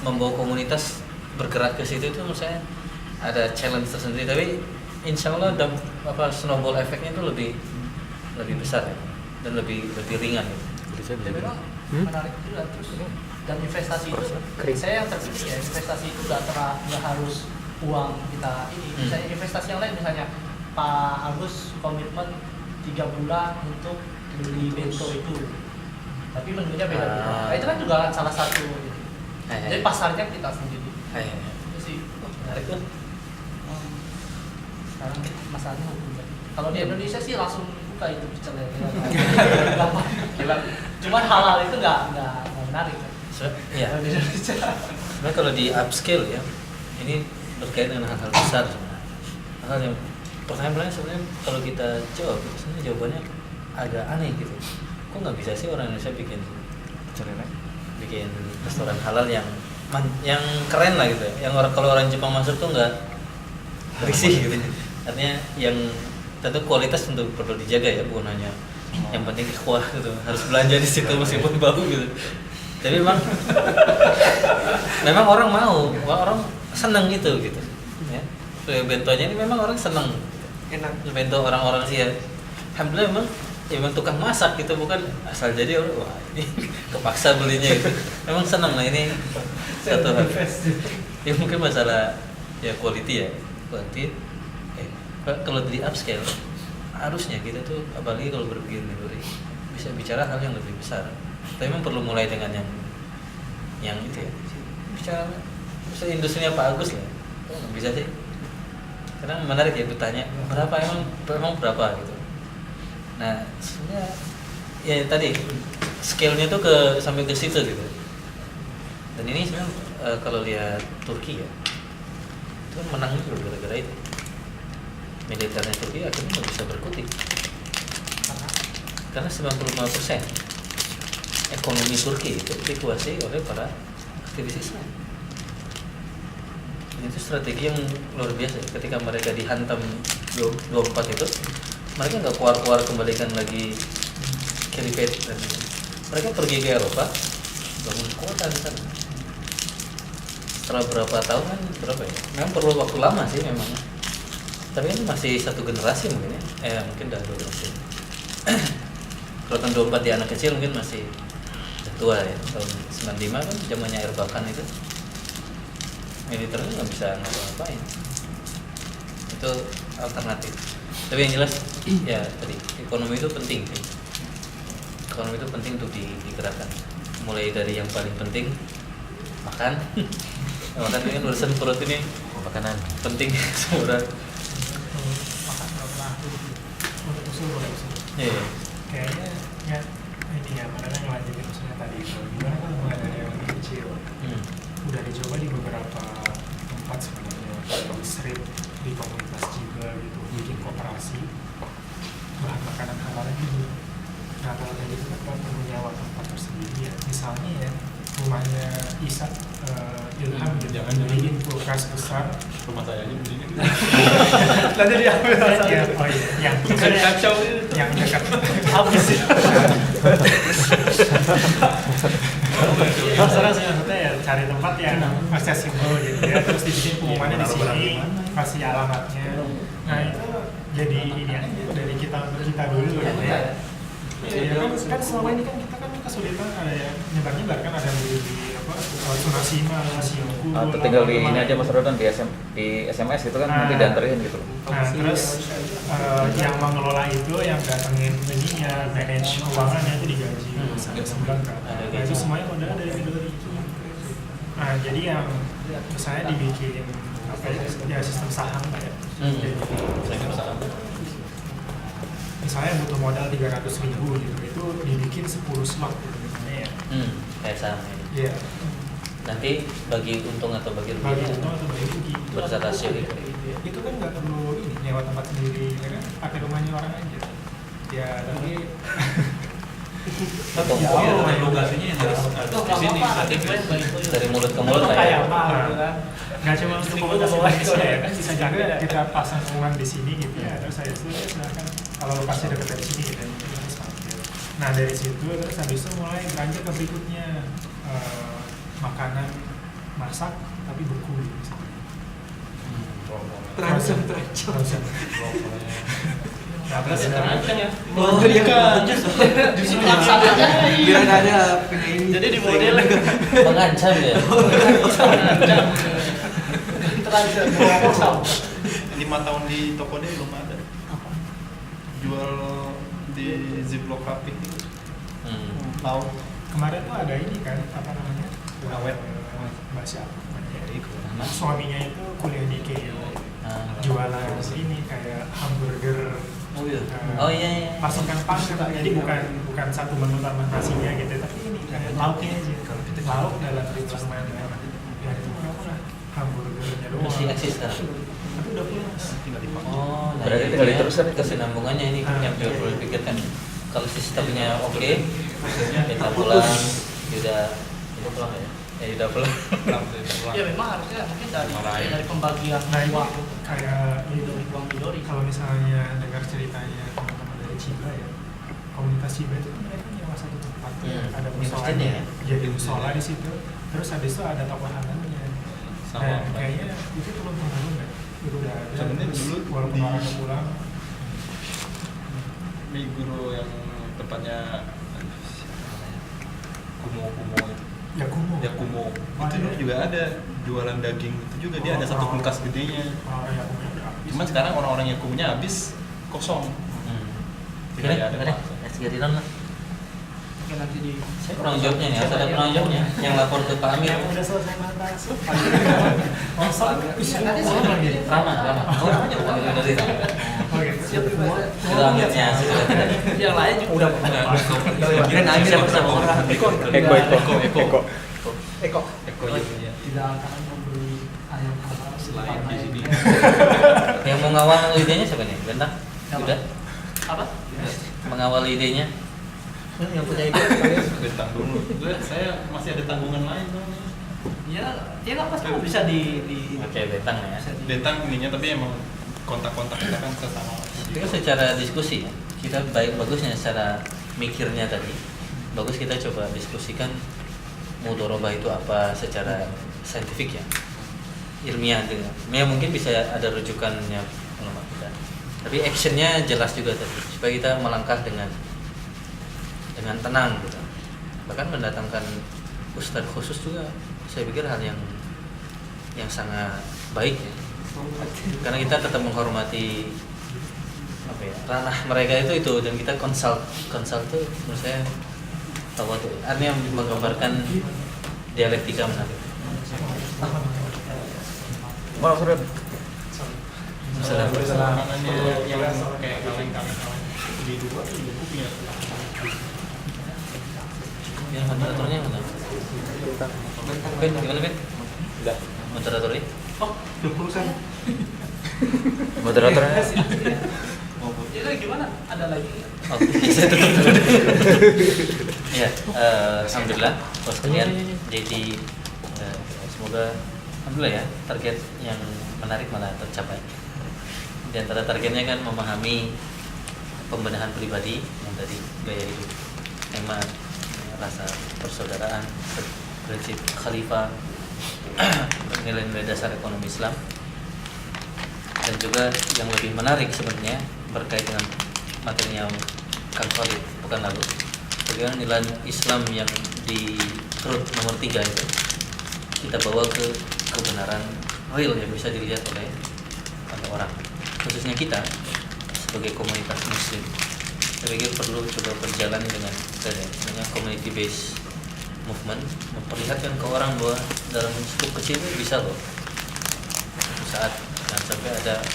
Membawa komunitas bergerak ke situ itu menurut saya ada challenge tersendiri. Tapi insya Allah snowball efeknya itu lebih besar ya, dan lebih ringan. Gitu. Ya memang menarik juga terus dan investasi itu saya yang terpikir ya investasi itu nggak harus uang kita ini misalnya investasi yang lain misalnya Pak Agus komitmen 3 bulan untuk beli bento itu tapi menunya beda-beda nah, itu kan juga salah satu gitu. Jadi pasarnya kita sendiri itu sih Menarik tuh. sekarang masalahnya hukum kalau di Indonesia sih langsung buka itu pecel ya cuman halal itu nggak menarik kan Iya. di Indonesia Sebenarnya kalau di upscale ya, ini berkaitan dengan hal-hal besar sebenarnya. Hal yang pertanyaannya sebenarnya kalau kita jawab, sebenarnya jawabannya agak aneh gitu. Kok nggak bisa sih orang Indonesia bikin restoran halal yang keren lah gitu, yang kalau orang Jepang masuk tuh nggak risih gitu. Artinya yang tentu kualitas tentu perlu dijaga ya, bukan hanya yang penting ikhwah gitu, harus belanja di situ meskipun bau gitu. Tapi memang orang seneng gitu ya. Bentonya ini memang orang seneng. Enak. Bento orang-orang sih ya. Alhamdulillah memang tukang masak gitu, bukan asal jadi orang wah ini kepaksa belinya gitu. Memang seneng lah ini satu hal. Ya mungkin masalah ya quality ya. Kalau di upscale harusnya kita tuh apalagi kalau berpikir Midori bisa bicara hal yang lebih besar. Tapi memang perlu mulai dengan yang itu ya. Bisa industrinya Pak Agus lah. Kok nggak bisa sih? Karena menarik ya bertanya berapa emang berapa gitu. Nah sebenarnya ya tadi scale-nya tuh sampai ke situ gitu. Dan ini sebenarnya kalau lihat Turki ya, itu kan menang juga gara-gara itu. Militernya Turki akhirnya nggak bisa berkutik karena 95% ekonomi Turki itu dikuasai oleh para aktivis Islam. Itu strategi yang luar biasa. Ketika mereka dihantam 24 itu, mereka nggak keluar kembalikan lagi Khalifat dan mereka pergi ke Eropa, bangun kota di sana. Setelah berapa tahun kan berapa ya? Memang perlu waktu lama sih memang. Tapi ini masih satu generasi mungkin ya. Mungkin udah 2 generasi. Kalau tahun 24 dia anak kecil mungkin masih tua ya, tahun 95 kan zamannya Erbakan itu militernya nggak bisa ngapa-ngapain, itu alternatif. Tapi yang jelas ya tadi ekonomi itu penting sih. Ekonomi itu penting untuk digerakkan, mulai dari yang paling penting makan makan ini urusan perut ini Makanan. penting semua orang. Makan nggak pernah untuk usul boleh usul. Iya. Kayaknya ya ini ya padahal ngelanjutin usulnya tadi kalau gimana kan mulai dari yang lebih kecil udah dicoba di beberapa tempat sebenarnya street di komunitas juga gitu bikin koperasi bahan makanan halal gitu. Nah kalau kayak gitu kan perlu nyawa tempat tersendiri ya misalnya ya rumahnya Isa Ilham gitu Jangan bikin kulkas besar Rumah saya aja begini. nanti diambil ya oh iya yang dekat habis ya terserah sih maksudnya ya cari tempat yang accessible gitu ya terus dibikin pengumumannya di sini kasih alamatnya nah itu jadi ini aja dari kita dulu gitu ya kan selama ini kan kita kan kesulitan ada yang nyebar kan, ada yang di Tsunashima, Shioku. Atau tinggal di ini aja Mas Rodan di SMS gitu kan nanti dianterin gitu loh. Nah, terus yang mengelola itu yang datengin ininya, manage keuangannya itu digaji sebulan kan. Nah, itu semuanya modal dari Midori. Nah, jadi yang misalnya dibikin apa ya sistem saham kayak. Misalnya butuh modal 300.000 gitu, itu dibikin 10 slot gitu misalnya ya. Kayak saham. Iya. Nanti bagi untung atau bagi rugi. Bagi untung atau bagi rugi. Berdasar rasio gitu. Itu kan nggak perlu ini nyewa tempat sendiri, ya kan? Pakai rumahnya orang aja. Ya, tapi lokasinya yang harus di sini Dari mulut ke mulut lah ya. Kayak apa gitu kan. nggak cuma untuk komunikasi ya kan, bisa juga kita pasang ruangan di sini gitu ya, terus saya itu silakan kalau lokasi dekat dari sini gitu ya, terus mampir. Nah dari situ terus habis itu mulai beranjak ke berikutnya, makanan masak tapi beku gitu. Terancam. Nah, terus Justru laksananya biar ada penyanyi. jadi di model Mengancam ya. terancam 5 tahun di toko dia belum ada. Jual di Ziploc rapih itu. Lauk. Kemarin tuh ada ini kan, apa namanya? Awet. Bahasa suaminya itu kuliah di Keio, jualan ini kayak hamburger. Oh iya. Pasukan pangkat, jadi bukan satu menu tambah nasinya gitu, tapi ini kayak lauknya aja. Lauk dalam jumlah lumayan banyak. Ya itu murah-murah. Hamburgernya doang. Masih eksis sekarang. Tapi udah pulang. Tinggal dipakai. Oh, nah Berarti ini tinggal ya, diteruskan itu. kesinambungannya ini yang perlu dipikirkan. Kalau sistemnya oke, kita pulang, udah pulang ya. Udah pulang. ya memang harusnya mungkin dari pembagian Nah ini uang kayak Midori uang Midori kalau misalnya dengar ceritanya teman-teman dari Chiba ya, komunitas Chiba itu kan mereka nyewa satu tempat, ada musolanya, ya? jadi musola di situ, terus habis itu ada toko halalnya. Dan kayaknya itu turun temurun ya, itu udah ada. Sebenarnya Terus dulu walaupun di- orang pulang, Meguro yang tempatnya Kumo itu. ya kumo. Ya Kumo. Oh, Itu dulu iya. juga ada jualan daging itu juga dia ada satu kulkas gedenya. Oh, ya kumo. Cuman sekarang orang-orang yang Kumonya habis kosong. Tidak ada apa-apa. Segerinan lah. mungkin nanti di Saya penanggung jawabnya nih, harus ada penanggung jawabnya yang lapor ke Pak Amir. Udah selesai mantas. Rama. Oh, Pak Amir dari Rama. Oke, siap. Itu Amirnya sudah tidak. yang lain juga udah Kira Amir bersama orang. Eko. Eko ya. tidak akan membeli ayam halal Selain di sini. Yang mau ngawal idenya siapa nih? Bentang? Siapa? Udah? apa Mengawal idenya? yang punya ide Bentang dulu. Saya masih ada tanggungan lain tuh. ya nggak pasti bisa di Oke, Bentang ya. Bentang ininya tapi emang kontak-kontak kita kan sesama. Itu secara diskusi ya, kita bagusnya secara mikirnya tadi, bagus kita coba diskusikan mudorobah itu apa secara saintifik ya, ilmiah dengan, ya mungkin bisa ada rujukannya ulama kita, tapi actionnya jelas juga tadi supaya kita melangkah dengan tenang gitu, bahkan mendatangkan ustadz khusus juga saya pikir hal yang sangat baik ya. Karena kita tetap menghormati apa ya, ranah mereka itu dan kita konsult tuh menurut saya tahu tuh artinya menggambarkan dialektika menarik. Maaf Surat. Makanannya yang kayak kaleng-kaleng di dua itu juga punya. Yang moderatornya mana? Ben, gimana Ben? Udah. Moderatornya? oh berurusan Moderatornya jadi gimana ada lagi Oh, saya tutup dulu. Ya, alhamdulillah, bos sekalian. Jadi semoga alhamdulillah ya target yang menarik malah tercapai. Di antara targetnya kan memahami pembenahan pribadi yang tadi gaya hidup hemat, rasa persaudaraan, prinsip khalifah, nilai-nilai dasar ekonomi Islam, dan juga yang lebih menarik sebenarnya berkait dengan materinya Kang Khalid, bukan lalu bagaimana nilai Islam yang di perut nomor 3 itu kita bawa ke kebenaran real yang bisa dilihat oleh orang, khususnya kita sebagai komunitas muslim. Saya pikir perlu coba berjalan dengan namanya community based movement, memperlihatkan ke orang bahwa dalam skup kecil itu bisa loh. Saat dan sampai ada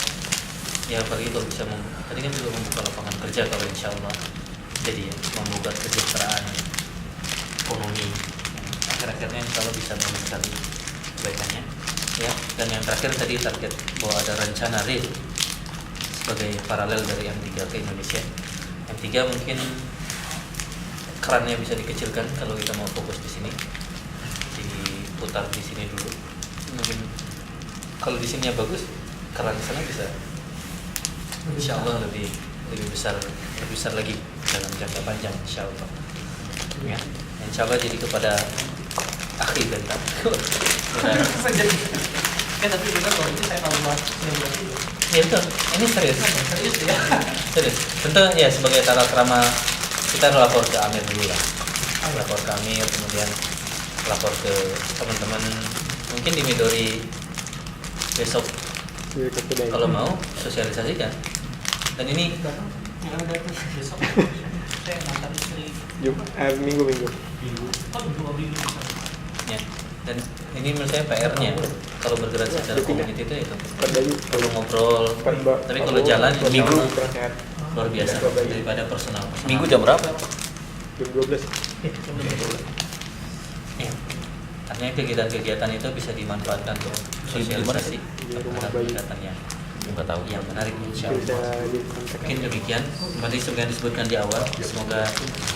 ya apalagi kalau bisa tadi kan juga membuka lapangan kerja kalau insya Allah jadi ya, membuka kesejahteraan ekonomi akhir-akhirnya insya Allah bisa meningkatkan kebaikannya ya. Dan yang terakhir tadi target bahwa ada rencana real sebagai paralel dari M3 ke Indonesia. M3 mungkin kerannya bisa dikecilkan kalau kita mau fokus di sini, diputar di sini dulu. Mungkin kalau di sini bagus, keran di sana bisa, insya Allah lebih besar lagi dalam jangka panjang, insya Allah. Ya, insya Allah jadi kepada akhir bentang. Tapi benar kalau itu saya tahu buat itu. Ya betul, ini serius ya. Serius. Tentu ya sebagai tata krama kita lapor ke Amir dulu lah. Lapor ke Amir, kemudian lapor ke teman-teman mungkin di Midori besok kalau mau sosialisasikan. Dan ini Besok saya ngantar istri. Minggu. Oh, 2 minggu. ya. Dan ini menurut saya PR-nya kalau bergerak secara community itu perlu ngobrol. Tapi kalau jalan Minggu luar biasa daripada personal. Minggu jam berapa? Jam 12. Ya. Artinya kegiatan-kegiatan itu bisa dimanfaatkan untuk sosialisasi kegiatan yang menarik insya Allah. Mungkin demikian. Tadi sebenarnya disebutkan di awal. Semoga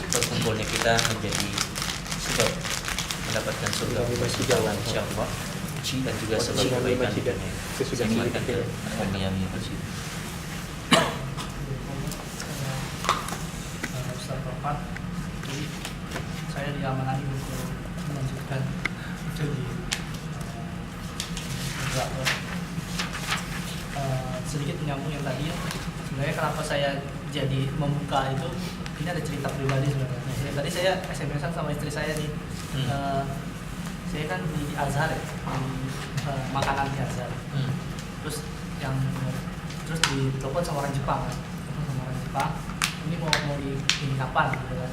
berkumpulnya kita menjadi sebab mendapatkan surga berjalan insya Allah dan juga sebab kebaikan di dunia. Saya ingatkan ke Miami Masjid. Ustaz Bapak, jadi saya diamanai untuk melanjutkan jadi sedikit menyambung yang tadi ya. Sebenarnya kenapa saya jadi membuka itu, ini ada cerita pribadi sebenarnya. Tadi saya SMS-an sama istri saya nih. Saya kan di Azhar ya, di makanan di Azhar. Terus ditelepon sama orang Jepang kan. Ini mau ini kapan gitu kan.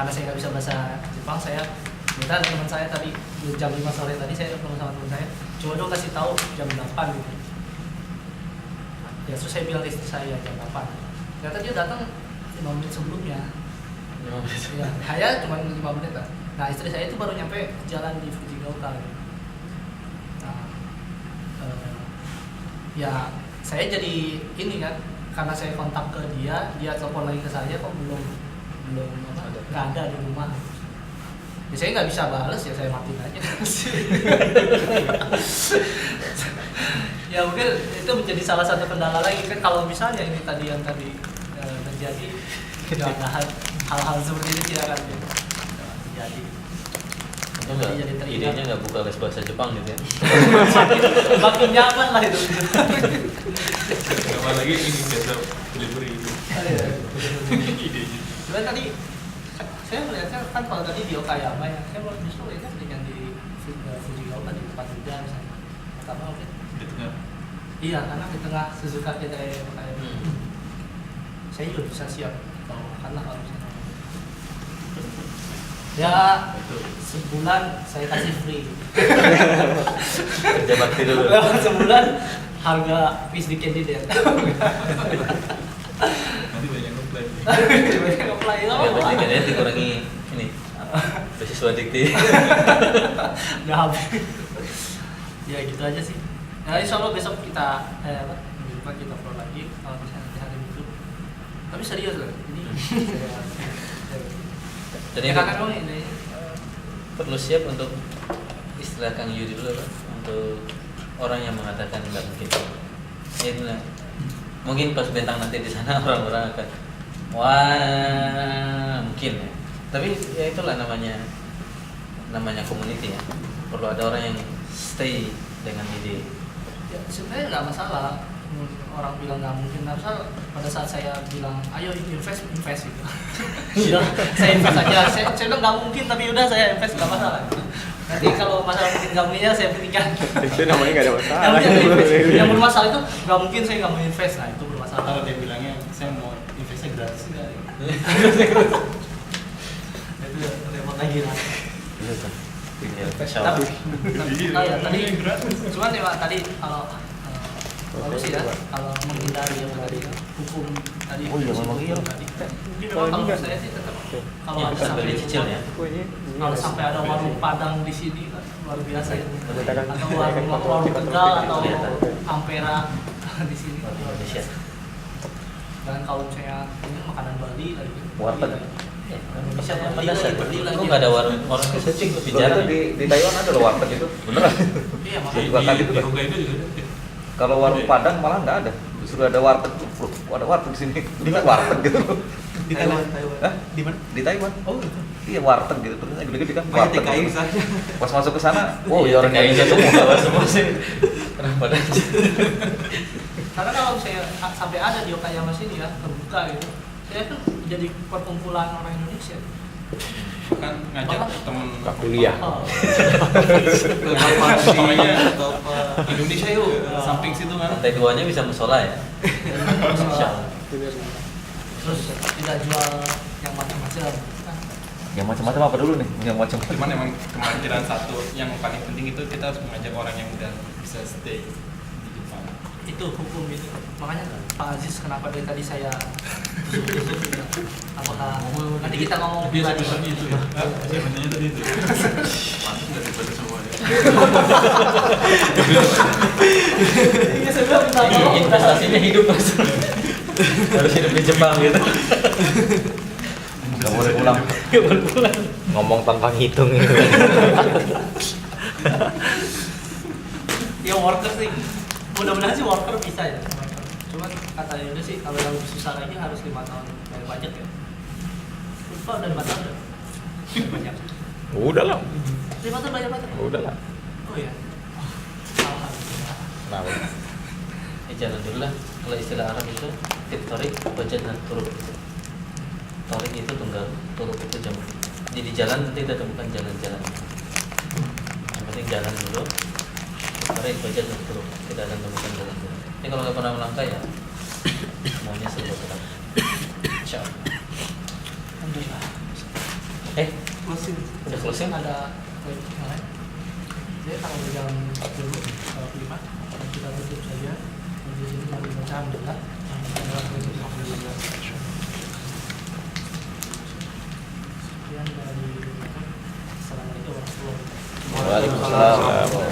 Karena saya nggak bisa bahasa Jepang, saya minta teman saya tadi jam 5 sore tadi saya ketemu sama teman saya, coba dong kasih tahu jam 8 gitu. Ya terus saya bilang ke istri saya jam 8. Ternyata dia datang 5 menit sebelumnya. Ya, saya cuma 5 menit lah. Nah istri saya itu baru nyampe jalan di Fujigaoka. Nah, ya saya jadi ini kan, karena saya kontak ke dia telepon lagi ke saya kok belum nggak ada di rumah. Ya saya nggak bisa balas, ya saya matiin aja. Ya mungkin itu menjadi salah satu kendala lagi kan, kalau misalnya ini tadi yang terjadi, hal-hal seperti ini tidak akan terjadi. Idenya nggak buka les bahasa Jepang gitu ya. Makin nyaman lah itu. Sama lagi ini biasa delivery itu. Idenya. Cuma tadi saya melihatnya kan kalau tadi di Okayama ya, saya mau justru lihatnya dengan di Fujigaoka di tempat hujan misalnya. Pertama mungkin Di tengah. iya, karena di tengah Suzuka kita Okayama. Saya juga bisa siap karena kalau misalnya ya sebulan saya kasih free. Kerja bakti dulu. Sebulan harga fish di candidate. Nanti banyak ngeplay. Banyak apply Ya pasti kan ya dikurangi ini beasiswa dikti. Udah habis. Ya gitu aja sih. Nah insya Allah besok kita minggu depan kita upload lagi kalau misalnya di hari Minggu. Tapi serius loh. Ini Jadi ya kakak dong ini. perlu siap untuk istilah Kang Yudi dulu Pak, untuk orang yang mengatakan nggak mungkin. Ya, mungkin pas bentang nanti di sana orang-orang akan wah mungkin ya. Tapi ya itulah namanya community ya. Perlu ada orang yang stay dengan ide. Ya, sebenarnya nggak masalah orang bilang nggak mungkin, harusnya pada saat saya bilang ayo invest gitu. Udah, saya invest aja. Saya bilang nggak mungkin, tapi udah saya invest nggak masalah. Nanti kalau masalah mungkin nggak mungkinnya saya berikan. Itu namanya nggak ada masalah. Yang bermasalah itu nggak mungkin saya nggak mau invest, nah itu bermasalah. Kalau dia bilangnya saya mau investnya gratis enggak? Itu repot lagi lah. Iya kan. Tapi ya tadi cuman ya Pak, tadi kalau bagus sih ya kalau menghindari yang tadi hukum tadi. Oh iya, memang iya. Tadi. Mungkin memang kalau menurut saya sih tetap kalau Iya, ada bisa sampai beli cicil ya. kalau sampai ada warung Padang di sini kan luar biasa ya. Atau warung Tegal atau Ampera di sini luar biasa. Dan kalau saya ini makanan Bali lagi. Warteg. Ya, Indonesia pada Bali dasar. lagi, Bali lagi. Kok nggak ada warung kecil lebih Loh, jarang. itu di Taiwan ada loh warteg itu, beneran. Iya Di, makanya. Bahkan di, itu di kan. Hokkaido juga ada. Kalau warung Padang malah nggak ada, justru ada warteg. Loh, ada warteg di sini. Ini kan warteg gitu loh. Di Taiwan. Hah? Di mana? Di Taiwan. Oh gitu. Iya warteg gitu, terus gede-gede kan Banyak warteg. TKI misalnya. Pas masuk ke sana, wow ya orang kayak Indonesia gitu semua. semua sih. Kenapa ada? Karena kalau saya sampai ada di Okayama sini ya terbuka gitu, saya kan jadi perkumpulan orang Indonesia. Kan ngajak temen Nggak kuliah. Oh. temennya atau apa Indonesia yuk samping situ kan. Lantai duanya bisa musola ya. Insya Allah. Terus tidak jual yang macam-macam. Kan? Yang macam-macam apa dulu nih? Yang macam-macam. Cuman emang kemungkinan satu yang paling penting itu kita harus mengajak orang yang udah bisa stay di Jepang. Itu hukum itu. Makanya Pak Aziz kenapa dari tadi saya tusuk-tusuk gitu. Apakah nanti kita ngomong Dia pribadi. sebenarnya itu ya. Saya benarnya tadi itu. Masuk dari pada semuanya. Iya saya bilang minta Ini tolong. investasinya hidup mas. Harus hidup di Jepang gitu. Nggak boleh pulang. Ngomong tanpa ngitung gitu. Ya worker sih. Mudah-mudahan sih worker bisa ya. Worker. Cuman kata Yunda sih kalau yang lebih susah lagi harus 5 tahun bayar pajak ya. Lupa udah 5 tahun udah. Banyak. Udah lah. 5 tahun bayar pajak. Udah lah. Oh iya. Alhamdulillah. Nah, Jalan dulu lah. Kalau istilah Arab itu torik, wajan dan turuk. Torik itu tunggal, turuk itu jamak. Jadi jalan nanti kita temukan jalan-jalan. Yang penting jalan dulu. Torik, wajan dan turuk. Kita akan temukan jalan-jalan. Ini kalau nggak pernah melangkah ya, semuanya serba berat. Insya Allah. Alhamdulillah. Closing. Udah closing? Ada poin yang lain? Jadi kalau jam 10:05 kita tutup saja. Di sini baru baca alhamdulillah. Sekian dari Assalamualaikum warahmatullahi wabarakatuh. Waalaikumsalam.